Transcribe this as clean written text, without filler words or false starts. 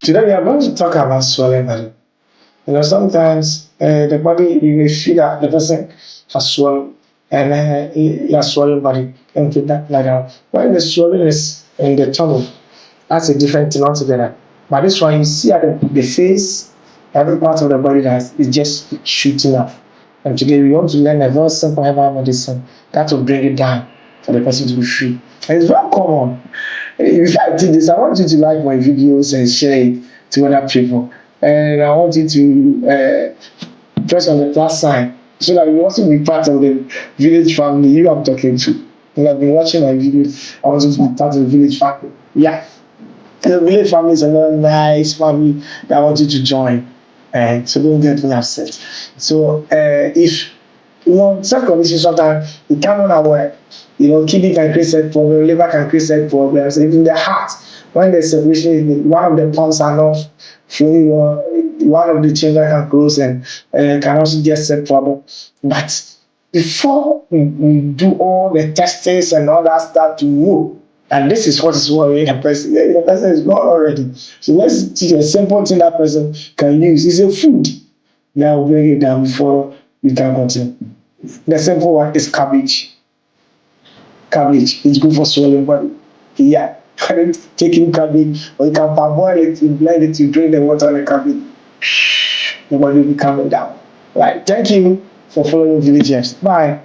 Today we are going to talk about swollen body. Sometimes the body, you may feel that the person has swollen and he has swollen body and that like that. When the swelling is in the tummy, that's a different thing altogether. But this one, you see at the face, every part of the body that is just shooting up. And today we want to learn a very simple herbal medicine that will bring it down for the person to be free. And it's very common. If I did this, I want you to like my videos and share it to other people. And I want you to press on the plus sign so that you also be part of the village family you I'm talking to. You have been watching my videos. I want you to be part of the village family. Yeah. The village family is another nice family that I want you to join. And so don't get me upset. So if some conditions sometimes you can't run away. Kidney can create that problem, liver can create that problems, even the heart. When there's separation, one of the pumps are not flowing, one of the chambers can close and can also get that problem. But before we do all the testings and all that stuff to know, and this is what is worrying a person. The person is not already. So let's teach a simple thing that person can use. It's a food that will bring it down before we can continue. The simple one is cabbage. Cabbage is good for swallowing body. Yeah. Taking cabbage, or you can parboil it, you blend it, you drink the water and the cabbage. The body will be coming down. Right. Thank you for following Villagers. Bye.